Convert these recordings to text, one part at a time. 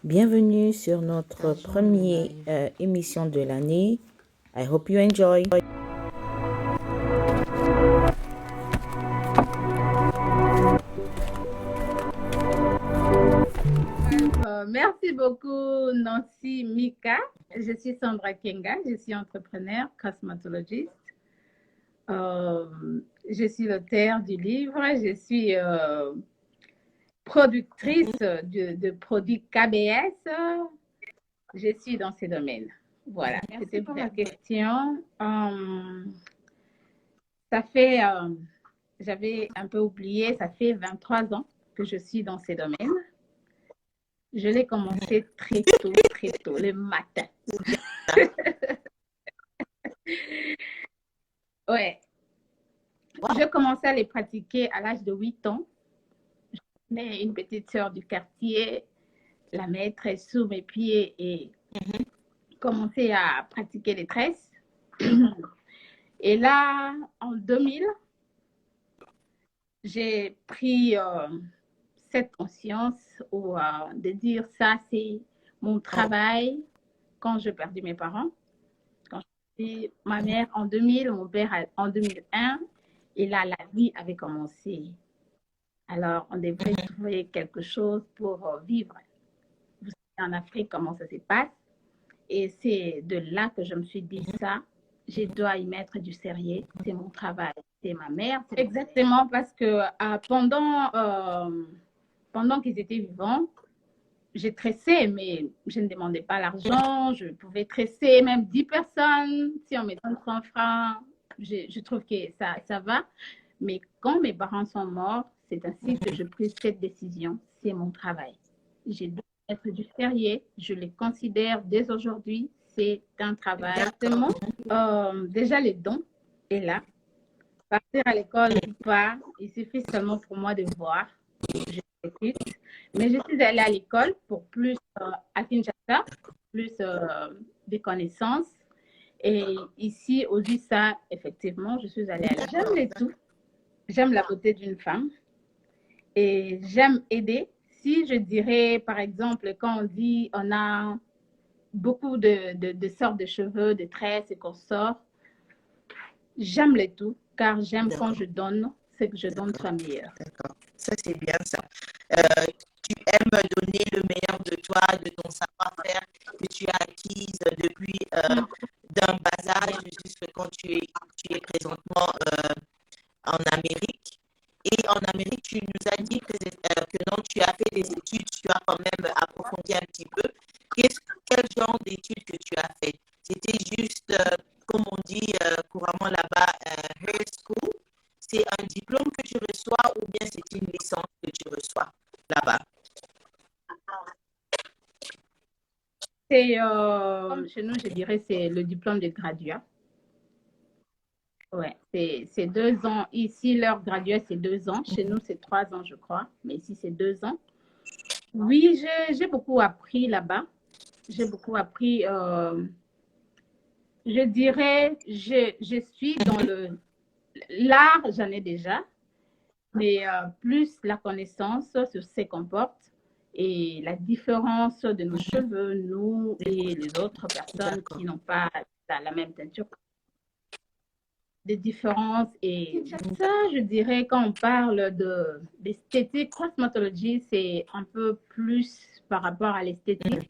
Bienvenue sur notre première émission de l'année. I hope you enjoy. Merci beaucoup, Nancy Mika. Je suis Sandra Kenga, je suis entrepreneur, cosmétologiste. Je suis l'auteure du livre, je suis productrice de produits KBS. Je suis dans ces domaines. Voilà, c'était pour la question. Ça fait, j'avais un peu oublié, ça fait 23 ans que je suis dans ces domaines. Je l'ai commencé très tôt, le matin. Ouais. Je commençais à les pratiquer à l'âge de 8 ans. J'avais une petite sœur du quartier, la mettre sous mes pieds et commencer à pratiquer les tresses. Et là, en 2000, j'ai pris cette conscience de dire ça, c'est mon travail quand j'ai perdu mes parents. Quand j'ai perdu ma mère en 2000, mon père en 2001, et là, la vie avait commencé. Alors, on devrait trouver quelque chose pour vivre. Vous savez, en Afrique, comment ça se passe. Et c'est de là que je me suis dit ça, je dois y mettre du sérieux. C'est mon travail, c'est ma mère. Exactement parce que pendant qu'ils étaient vivants, j'ai tressé, mais je ne demandais pas l'argent. Je pouvais tresser même 10 personnes. Si on me donne 100 francs, je trouve que ça va. Mais quand mes parents sont morts, c'est ainsi que je pris cette décision. C'est mon travail. Je dois être du sérieux. Je le considère dès aujourd'hui. C'est un travail. Exactement. Déjà, les dons est là. Partir à l'école ou pas, il suffit seulement pour moi de voir. Je l'écoute. Mais je suis allée à l'école pour plus à Kinshasa, plus de connaissances. Et ici, aux USA, effectivement, je suis allée à l'école. J'aime les tout. J'aime la beauté d'une femme et j'aime aider. Si je dirais, par exemple, quand on dit on a beaucoup de sortes de cheveux, de tresses et qu'on sort, j'aime les tout car j'aime quand je donne, ce que je donne soit meilleur. D'accord, ça c'est bien ça. Tu aimes donner le meilleur de toi, de ton savoir-faire que tu as acquise depuis d'un bas âge jusqu'à quand tu es présentement en Amérique. Et en Amérique, tu nous as dit que non, tu as fait des études, tu as quand même approfondi un petit peu. Quel genre d'études que tu as fait? C'était juste, comme on dit couramment là-bas, high school. C'est un diplôme que tu reçois ou bien c'est une licence que tu reçois là-bas? C'est, chez nous, je dirais, c'est le diplôme de graduat. Ouais, c'est 2 ans. Ici, leur graduat, c'est 2 ans. Chez nous, c'est 3 ans, je crois. Mais ici, c'est 2 ans. Oui, j'ai beaucoup appris là-bas. J'ai beaucoup appris. Je dirais, je suis dans l'art, j'en ai déjà, mais plus la connaissance sur ce qu'on porte et la différence de nos cheveux, nous et les autres personnes qui n'ont pas la même teinture. Des différences et ça, je dirais, quand on parle d'esthétique, cosmétologie, c'est un peu plus par rapport à l'esthétique.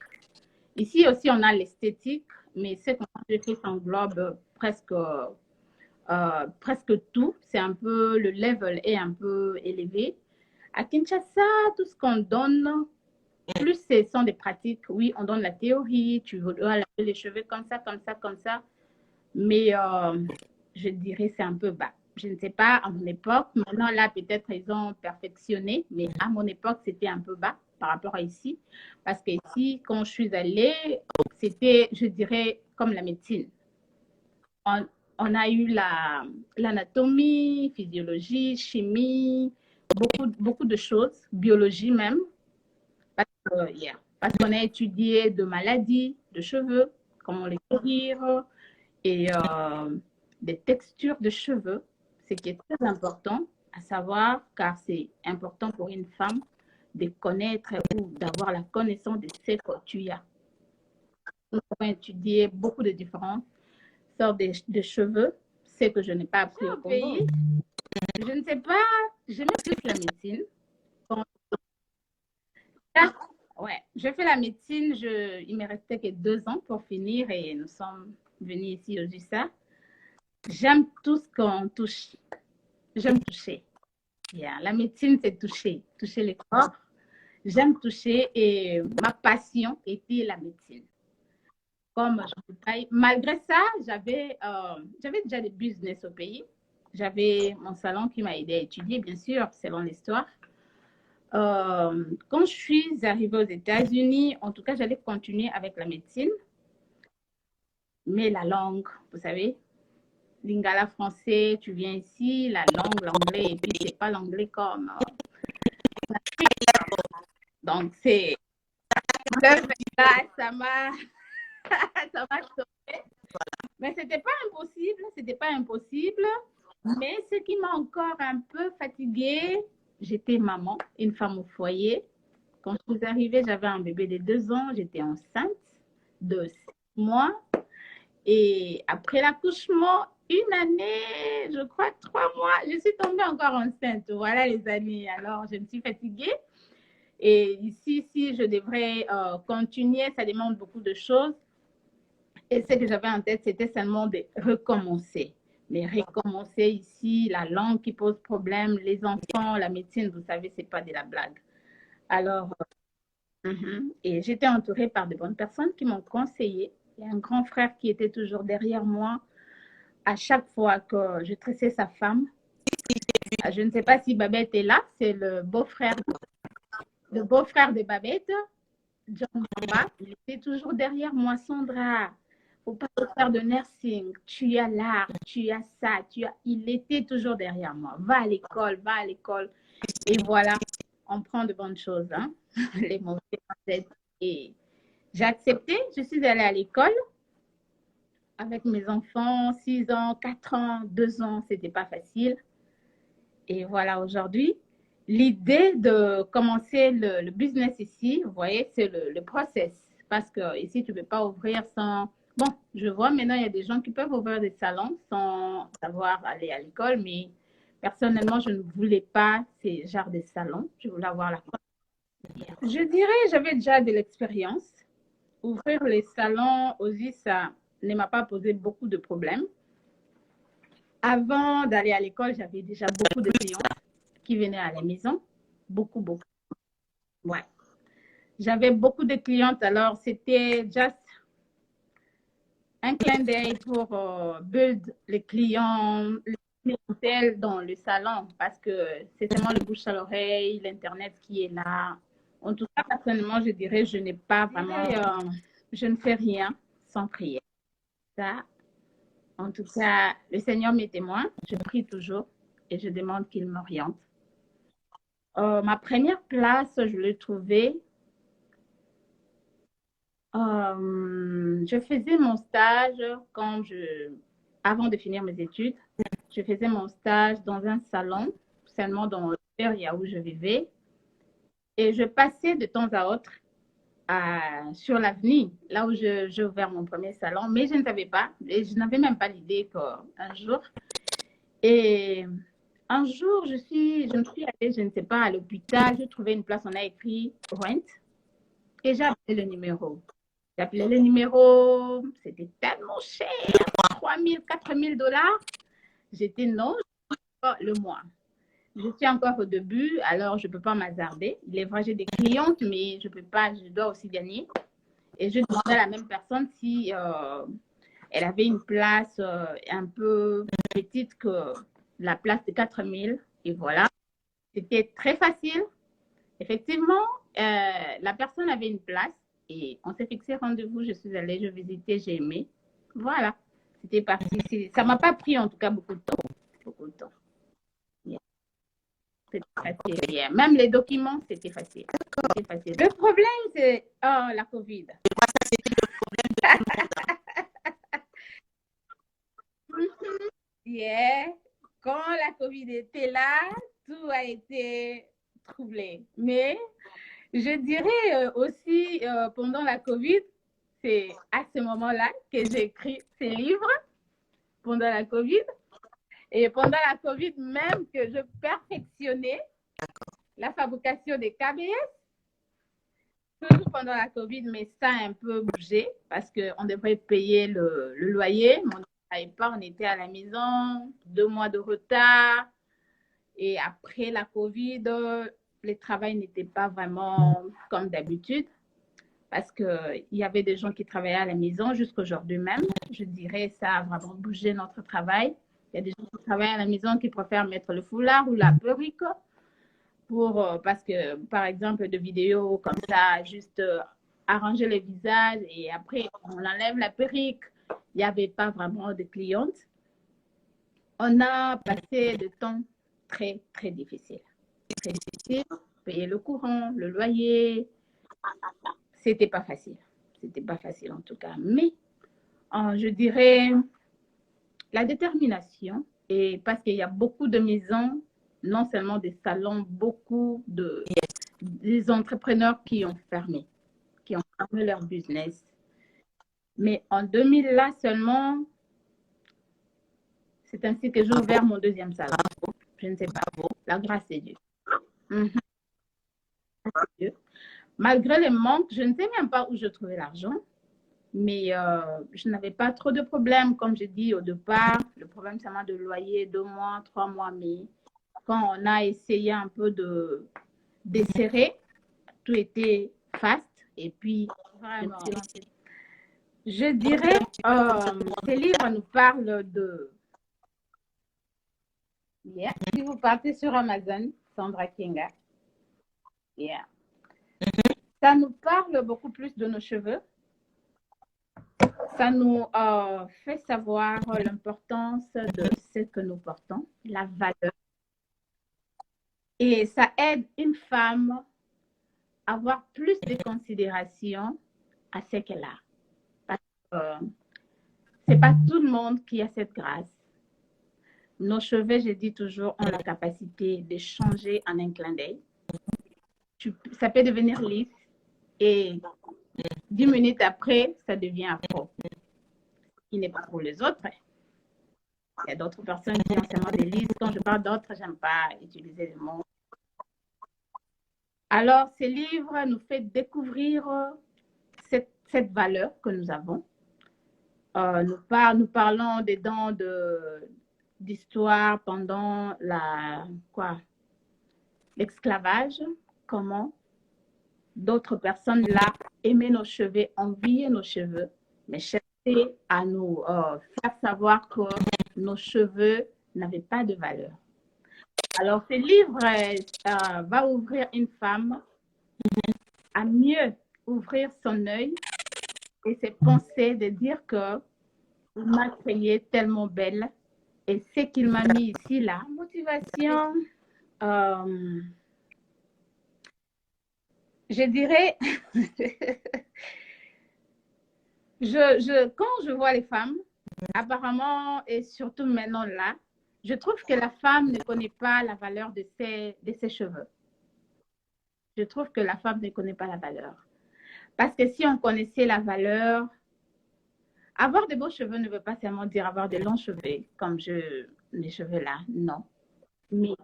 Ici aussi, on a l'esthétique, mais ce qu'on fait englobe presque tout. C'est un peu, le level est un peu élevé. À Kinshasa, tout ce qu'on donne, plus ce sont des pratiques. Oui, on donne la théorie, tu dois laver les cheveux comme ça, comme ça, comme ça. Mais je dirais c'est un peu bas. Je ne sais pas, à mon époque, maintenant là, peut-être ils ont perfectionné, mais à mon époque, c'était un peu bas par rapport à ici. Parce que ici, quand je suis allée, c'était, je dirais, comme la médecine. On a eu l'anatomie, physiologie, chimie, beaucoup de choses, biologie même, parce qu'on a étudié de maladies, de cheveux, comment les guérir, et des textures de cheveux, ce qui est très important à savoir, car c'est important pour une femme de connaître ou d'avoir la connaissance de ce que tu as. Nous avons étudié beaucoup de différentes sortes de cheveux, ce que je n'ai pas appris au pays. Je ne sais pas, j'aimais plus la médecine. Ouais, je fais la médecine, il me restait que 2 ans pour finir et nous sommes venus ici au USA. J'aime tout ce qu'on touche. J'aime toucher. Yeah. La médecine, c'est toucher le corps. J'aime toucher et ma passion était la médecine. Comme je travaille, malgré ça, j'avais déjà des business au pays. J'avais mon salon qui m'a aidé à étudier, bien sûr, selon l'histoire. Quand je suis arrivée aux États-Unis, en tout cas, j'allais continuer avec la médecine. Mais la langue, vous savez, lingala français, tu viens ici, la langue, l'anglais, et puis c'est pas l'anglais comme. Donc, c'est. Ça m'a sauvé. Mais c'était pas impossible. Mais ce qui m'a encore un peu fatiguée, j'étais maman, une femme au foyer. Quand je suis arrivée, j'avais un bébé de 2 ans, j'étais enceinte de 6 mois. Et après l'accouchement, 1 année, je crois 3 mois, je suis tombée encore enceinte. Voilà les années. Alors, je me suis fatiguée. Et ici, si je devrais continuer, ça demande beaucoup de choses. Et ce que j'avais en tête, c'était seulement de recommencer. Mais recommencer ici, la langue qui pose problème, les enfants, la médecine, vous savez, c'est pas de la blague. Alors, et j'étais entourée par de bonnes personnes qui m'ont conseillé. Il y a un grand frère qui était toujours derrière moi à chaque fois que je tressais sa femme. Je ne sais pas si Babette est là, c'est le beau-frère de Babette, John Mamba. Il était toujours derrière moi, Sandra. Faut pas faire de nursing. Tu as l'art, tu as ça, Il était toujours derrière moi. Va à l'école. Et voilà, on prend de bonnes choses, hein? Les mauvaises têtes. Et j'ai accepté. Je suis allée à l'école avec mes enfants, 6 ans, 4 ans, 2 ans. C'était pas facile. Et voilà, aujourd'hui, l'idée de commencer le business ici, vous voyez, c'est le process. Parce que ici, tu ne peux pas ouvrir sans. Bon, je vois maintenant, il y a des gens qui peuvent ouvrir des salons sans savoir aller à l'école, mais personnellement, je ne voulais pas ces genres de salons. Je voulais avoir la. Je dirais, j'avais déjà de l'expérience. Ouvrir les salons aussi, ça ne m'a pas posé beaucoup de problèmes. Avant d'aller à l'école, j'avais déjà beaucoup de clients qui venaient à la maison. Beaucoup. Ouais. J'avais beaucoup de clientes, alors c'était juste un clin d'œil pour build les clients, les clientèles dans le salon, parce que c'est seulement le bouche à l'oreille, l'Internet qui est là. En tout cas, personnellement, je dirais, je n'ai pas vraiment, je ne fais rien sans prier. Ça, en tout cas, le Seigneur m'est témoin, je prie toujours et je demande qu'il m'oriente. Ma première place, je l'ai trouvée. Je faisais mon stage avant de finir mes études. Je faisais mon stage dans un salon, seulement dans l'area où je vivais. Et je passais de temps à autre sur l'avenue, là où j'ai ouvert mon premier salon, mais je ne savais pas, et je n'avais même pas l'idée qu'un jour. Et un jour, je me suis allée, je ne sais pas, à l'hôpital, j'ai trouvé une place, on a écrit Rent, et j'ai appelé le numéro. J'appelais le numéro, c'était tellement cher, 3 000, 4 000 dollars. J'étais non, le mois. Je suis encore au début, alors je ne peux pas m'hasarder. Il est vrai, j'ai des clientes, mais je peux pas, je dois aussi gagner. Et je demandais à la même personne si elle avait une place un peu petite que la place de 4 000. Et voilà, c'était très facile. Effectivement, la personne avait une place et on s'est fixé rendez-vous. Je suis allée, je visitais, j'ai aimé. Voilà, c'était parti. Ça ne m'a pas pris en tout cas beaucoup de temps. Yeah. C'était facile. Yeah. Même les documents, c'était facile. Le problème, c'est la COVID. C'était le problème de tout le monde. Yeah. Quand la COVID était là, tout a été troublée. Mais je dirais aussi, pendant la COVID, c'est à ce moment-là que j'ai écrit ces livres, pendant la COVID. Et pendant la COVID même que je perfectionnais la fabrication des KBS, toujours pendant la COVID, mais ça a un peu bougé parce qu'on devrait payer le loyer, mais on ne travaillait pas, on était à la maison, 2 mois de retard. Et après la COVID, le travail n'était pas vraiment comme d'habitude parce qu'il y avait des gens qui travaillaient à la maison jusqu'aujourd'hui même. Je dirais ça a vraiment bougé notre travail. Il y a des gens qui travaillent à la maison qui préfèrent mettre le foulard ou la perruque parce que, par exemple, de vidéos comme ça, juste arranger le visage et après, on enlève la perruque. Il n'y avait pas vraiment de clientes. On a passé des temps très, très difficiles. Très difficile. Payer le courant, le loyer. C'était pas facile. C'était pas facile en tout cas. Mais je dirais la détermination, et parce qu'il y a beaucoup de maisons, non seulement des salons, beaucoup des entrepreneurs qui ont fermé leur business. Mais en 2000, là seulement, c'est ainsi que j'ai ouvert mon deuxième salon. Je ne sais pas. La grâce de Dieu. Malgré les manques, je ne sais même pas où je trouvais l'argent. Mais je n'avais pas trop de problèmes, comme je dis au départ. Le problème, c'est de loyer, 2 mois, 3 mois. Mais quand on a essayé un peu de desserrer, tout était fast. Et puis, vraiment, je dirais, ces livres nous parlent de... Yeah. Si vous partez sur Amazon, Sandra Kinga, yeah. Ça nous parle beaucoup plus de nos cheveux. Ça nous fait savoir l'importance de ce que nous portons, la valeur. Et ça aide une femme à avoir plus de considération à ce qu'elle a. Parce que ce n'est pas tout le monde qui a cette grâce. Nos cheveux, je dis toujours, ont la capacité de changer en un clin d'œil. Ça peut devenir lisse et 10 minutes après, ça devient afro. Il n'est pas pour les autres. Il y a d'autres personnes qui ont seulement des lisses. Quand je parle d'autres, je n'aime pas utiliser le mot. Alors, ces livres nous font découvrir cette valeur que nous avons. Nous parlons dedans d'histoire pendant l'esclavage, comment d'autres personnes là aimaient nos cheveux, enviaient nos cheveux, mais cherchaient à nous faire savoir que nos cheveux n'avaient pas de valeur. Alors, ce livre va ouvrir une femme à mieux ouvrir son œil et ses pensées, de dire que il m'a créée tellement belle et ce qu'il m'a mis ici, la motivation, je dirais, quand je vois les femmes, apparemment, et surtout maintenant là, je trouve que la femme ne connaît pas la valeur de ses cheveux. Je trouve que la femme ne connaît pas la valeur. Parce que si on connaissait la valeur, avoir de beaux cheveux ne veut pas seulement dire avoir de longs cheveux, comme les cheveux là, non. Mais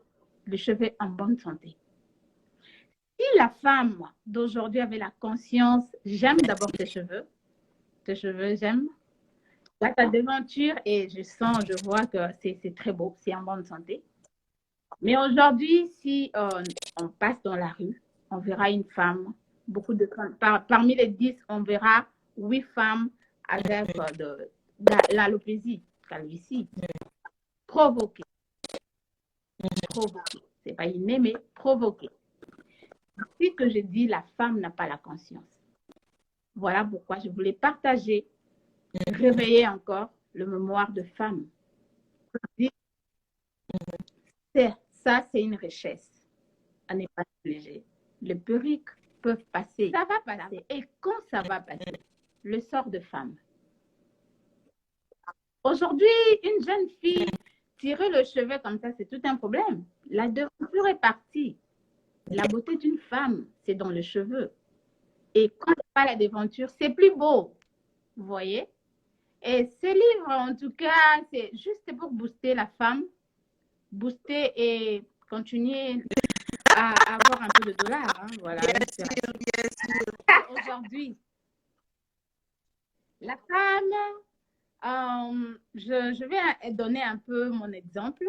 les cheveux en bonne santé. Si la femme d'aujourd'hui avait la conscience, j'aime d'abord tes cheveux, j'aime. Là, ta devanture, et je vois que c'est très beau, c'est en bonne santé. Mais aujourd'hui, si on passe dans la rue, on verra une femme, beaucoup de femmes, parmi les 10, on verra 8 femmes avec de l'alopécie, calvitie, provoquée. C'est pas inné, mais provoquée. C'est que je dis, la femme n'a pas la conscience. Voilà pourquoi je voulais partager, réveiller encore le mémoire de femme. Ça, c'est une richesse à ne pas négliger. Les perruques peuvent passer. Ça va passer. Et quand ça va passer, le sort de femme. Aujourd'hui, une jeune fille, tirer le cheveu comme ça, c'est tout un problème. La devanture est partie. La beauté d'une femme, c'est dans le cheveu. Et quand il n'y a pas la déventure, c'est plus beau. Vous voyez? Et ce livre, en tout cas, c'est juste pour booster la femme, booster et continuer à avoir un peu de dollars. Hein, voilà. Bien sûr. Aujourd'hui, la femme, je vais donner un peu mon exemple.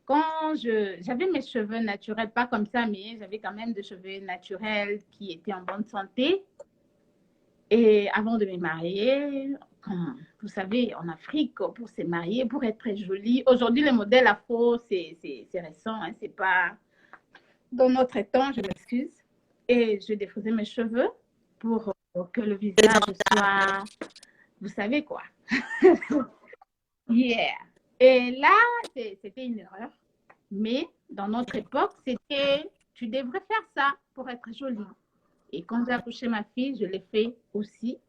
Quand j'avais mes cheveux naturels, pas comme ça, mais j'avais quand même des cheveux naturels qui étaient en bonne santé. Et avant de me marier, comme vous savez, en Afrique, pour se marier, pour être très jolie. Aujourd'hui, le modèle afro, c'est récent, hein, c'est pas dans notre temps, je m'excuse. Et je défaisais mes cheveux pour que le visage soit, vous savez quoi. Yeah. Et là, c'était une erreur. Mais dans notre époque, c'était, tu devrais faire ça pour être jolie. Et quand j'ai accouché ma fille, je l'ai fait aussi.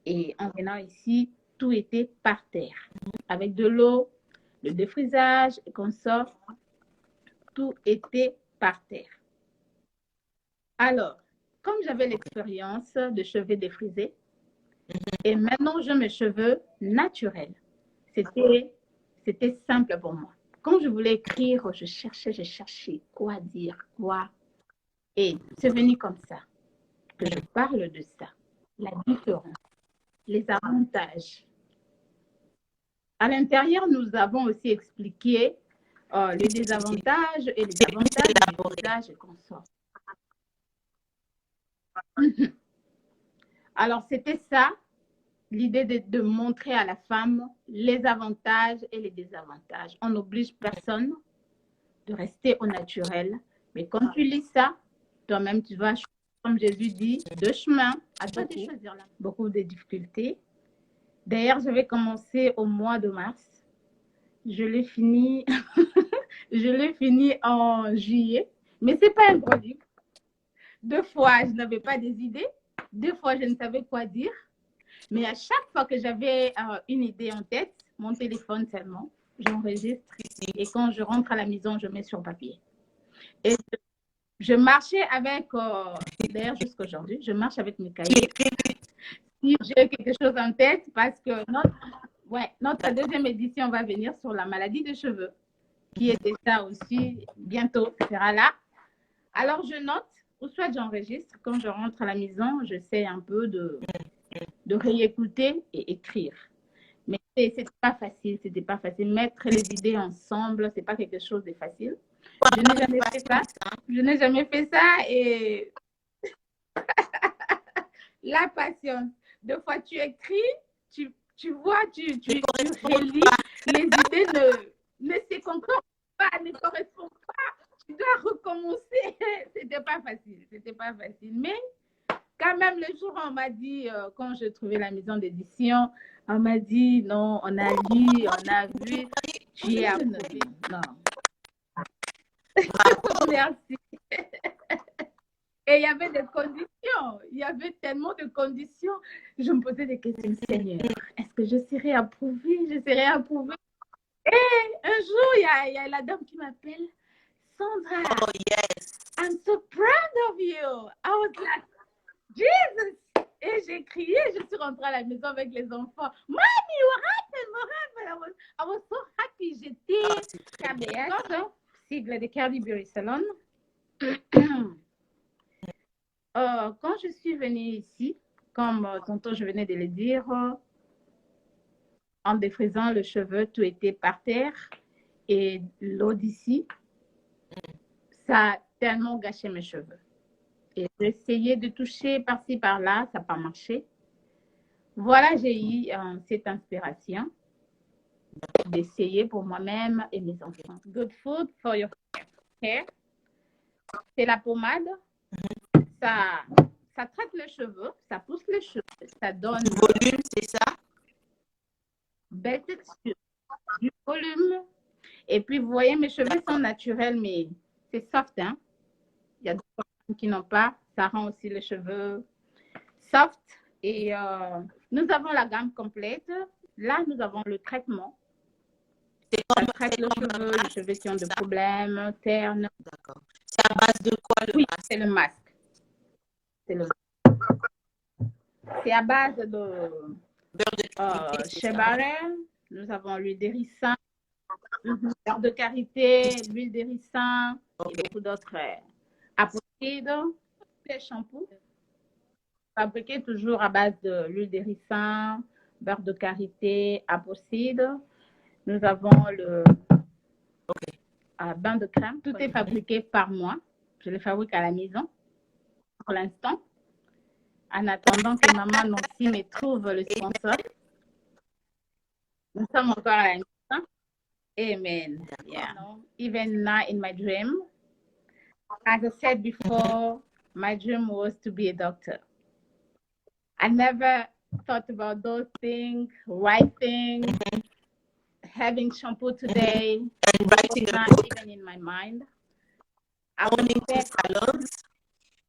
Et en venant ici, tout était par terre. Avec de l'eau, le défrisage, et qu'on sort, tout était par terre. Alors, comme j'avais l'expérience de cheveux défrisés, et maintenant j'ai mes cheveux naturels, c'était simple pour moi. Quand je voulais écrire, je cherchais quoi dire, quoi. Et c'est venu comme ça que je parle de ça, la différence, les avantages. À l'intérieur, nous avons aussi expliqué les désavantages et les avantages du visage qu'on sort. Alors, c'était ça, l'idée de montrer à la femme les avantages et les désavantages. On n'oblige personne de rester au naturel. Mais quand tu lis ça, toi-même, tu vas, comme Jésus dit, deux chemins, à toi de choisir là. Beaucoup de difficultés. D'ailleurs, j'avais commencé au mois de mars. Je l'ai fini, je l'ai fini en juillet. Mais ce n'est pas un gros livre. 2 fois, je n'avais pas des idées. 2 fois, je ne savais quoi dire. Mais à chaque fois que j'avais une idée en tête, mon téléphone seulement, j'enregistre. Et quand je rentre à la maison, je mets sur papier. Et je marchais avec, d'ailleurs jusqu'à aujourd'hui, je marche avec mes cahiers. Si j'ai quelque chose en tête, parce que notre deuxième édition va venir sur la maladie des cheveux, qui était ça aussi, bientôt, sera là. Alors, je note, ou soit j'enregistre. Quand je rentre à la maison, j'essaie un peu de réécouter et écrire. Mais c'était pas facile, c'était pas facile. Mettre les idées ensemble, c'est pas quelque chose de facile. Je n'ai jamais fait ça. Je n'ai jamais fait ça et la patience. 2 fois tu écris, tu vois, tu relis, les idées ne se concordent pas, ne correspondent pas. Tu dois recommencer. C'était pas facile, c'était pas facile. Mais quand même, le jour où on m'a dit, quand je trouvais la maison d'édition, on m'a dit, non, on a lu, on a vu, tu es approuvé. Non. Merci. Et il y avait des conditions. Il y avait tellement de conditions. Je me posais des questions. Seigneur, est-ce que je serai approuvée? Je serai approuvée. Et un jour, il y a la dame qui m'appelle. Sandra, Oh, yes. I'm so proud of you. I was like, Jesus. Et j'ai crié, je suis rentrée à la maison avec les enfants. Mommy, what happened? I was so happy. J'étais KBS, sigle de Cardi Beauty Salon. Quand je suis venue ici, comme tantôt je venais de le dire, en défrisant le cheveu, tout était par terre. Et l'eau d'ici, ça a tellement gâché mes cheveux. Et j'ai essayé de toucher par-ci, par-là, ça n'a pas marché. Voilà, j'ai eu cette inspiration d'essayer pour moi-même et mes enfants. Good food for your hair. C'est la pommade. Ça traite les cheveux, ça pousse les cheveux, ça donne du volume, c'est ça? Belle texture, du volume. Et puis, vous voyez, mes cheveux sont naturels, mais c'est soft. Hein? Il y a d'autres personnes qui n'ont pas. Ça rend aussi les cheveux soft. Et nous avons la gamme complète. Là, nous avons le traitement. C'est Ça comme, traite c'est le comme un cheveu, les masque, cheveux qui ont c'est des ça? problèmes, ternes. D'accord. C'est à base de quoi le Oui, masque? c'est le masque. C'est à base de Beurre de karité, c'est shea ça? butter. Nous avons l'huile de ricin, beurre de karité, l'huile de ricin et OK. beaucoup d'autres apocides. Les shampoings fabriqués toujours à base de l'huile de ricin, beurre de karité, apocide. Nous avons le OK. bain de crème. Tout est fabriqué par moi. Je le fabrique à la maison pour l'instant. En attendant que maman Nancy me trouve le sponsor. Nous sommes encore à la maison. Amen. Yeah. Even now in my dream, as I said before, my dream was to be a doctor. I never thought about those things, writing, having shampoo today. And writing a Not book, even in my mind. owning two salons.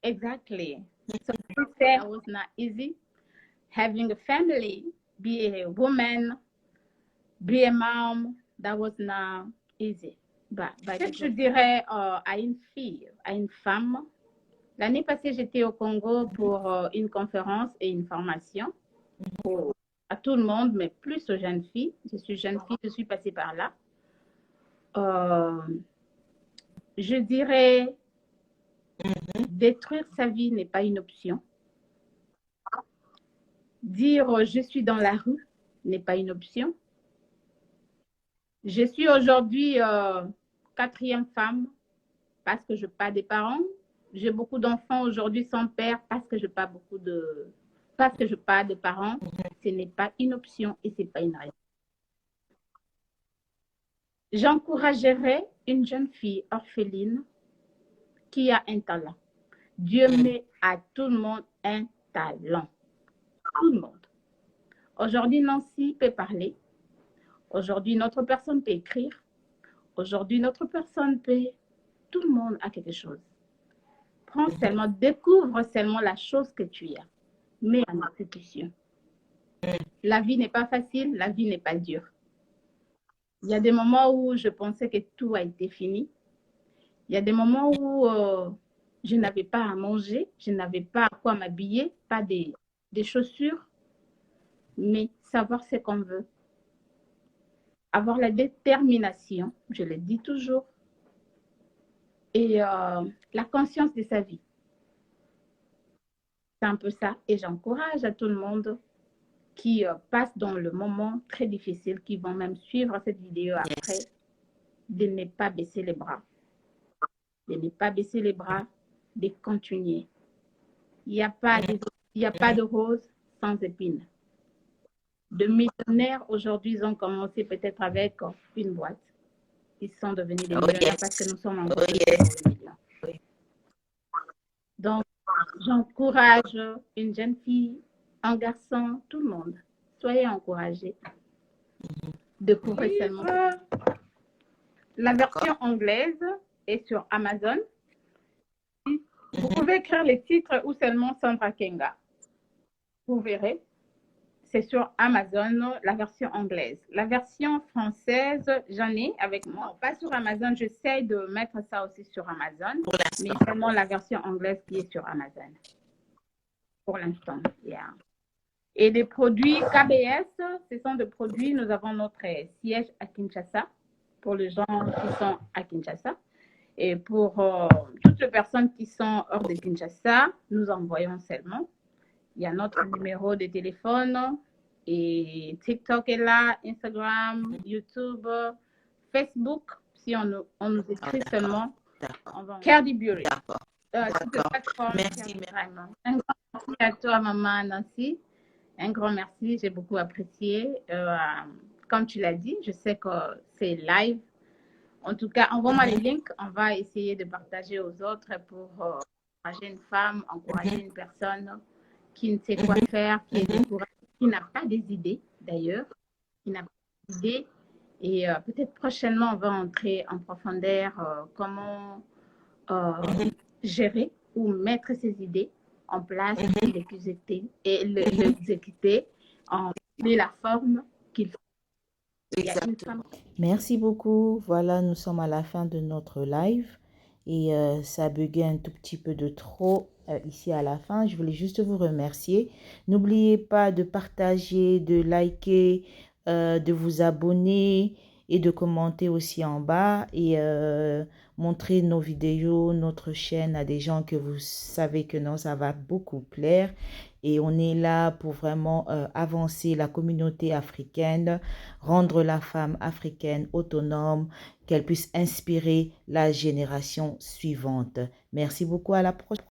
Exactly. So that was not easy. Having a family, be a woman, be a mom, that was not easy. Ce que je dirais à une fille, à une femme, l'année passée, j'étais au Congo pour une conférence et une formation à tout le monde, mais plus aux jeunes filles. Je suis jeune fille, je suis passée par là. Je dirais, détruire sa vie n'est pas une option. Dire je suis dans la rue n'est pas une option. Je suis aujourd'hui 4e femme parce que je n'ai pas de parents. J'ai beaucoup d'enfants aujourd'hui sans père parce que je n'ai pas de parents. Ce n'est pas une option et ce n'est pas une raison. J'encouragerais une jeune fille orpheline qui a un talent. Dieu met à tout le monde un talent. Tout le monde. Aujourd'hui, Nancy peut parler. Aujourd'hui, notre personne peut écrire. Aujourd'hui, notre personne peut... Tout le monde a quelque chose. Prends seulement, découvre seulement la chose que tu as. Mets en exécution. La vie n'est pas facile, la vie n'est pas dure. Il y a des moments où je pensais que tout a été fini. Il y a des moments où je n'avais pas à manger, je n'avais pas à quoi m'habiller, pas des chaussures, mais savoir ce qu'on veut. Avoir la détermination, je le dis toujours, et la conscience de sa vie. C'est un peu ça. Et j'encourage à tout le monde qui passe dans le moment très difficile, qui vont même suivre cette vidéo après, de ne pas baisser les bras. De ne pas baisser les bras, de continuer. Il n'y a pas de rose sans épines. De millionnaires, aujourd'hui, ils ont commencé peut-être avec une boîte. Ils sont devenus des millionnaires parce que nous sommes encore des millions. Donc, j'encourage une jeune fille, un garçon, tout le monde. Soyez encouragés. Découvrez seulement. La version anglaise est sur Amazon. Vous pouvez écrire les titres ou seulement Sandra Kenga. Vous verrez. C'est sur Amazon, la version anglaise. La version française, j'en ai avec moi. Pas sur Amazon, j'essaie de mettre ça aussi sur Amazon. Mais seulement la version anglaise qui est sur Amazon. Pour l'instant, yeah. Et les produits KBS, ce sont des produits, nous avons notre siège à Kinshasa, pour les gens qui sont à Kinshasa. Et pour toutes les personnes qui sont hors de Kinshasa, nous envoyons seulement. Il y a notre numéro de téléphone et TikTok est là, Instagram, YouTube, Facebook. Si on nous écrit seulement, Cardi Beauty. Merci. Vraiment. Un grand merci à toi, maman Nancy. Un grand merci, j'ai beaucoup apprécié. Comme tu l'as dit, je sais que c'est live. En tout cas, envoie-moi les links. On va essayer de partager aux autres pour encourager une femme, encourager une personne qui ne sait quoi faire, qui est découragée, qui n'a pas des idées d'ailleurs, qui n'a pas d'idées. Et peut-être prochainement, on va entrer en profondeur comment gérer ou mettre ses idées en place et l'exécuter en la forme qu'il faut. Il y a une femme. Exactement. Merci beaucoup. Voilà, nous sommes à la fin de notre live et ça buguait un tout petit peu de trop ici à la fin. Je voulais juste vous remercier. N'oubliez pas de partager, de liker, de vous abonner et de commenter aussi en bas et montrer nos vidéos, notre chaîne à des gens que vous savez que non, ça va beaucoup plaire. Et on est là pour vraiment avancer la communauté africaine, rendre la femme africaine autonome, qu'elle puisse inspirer la génération suivante. Merci beaucoup, à la prochaine.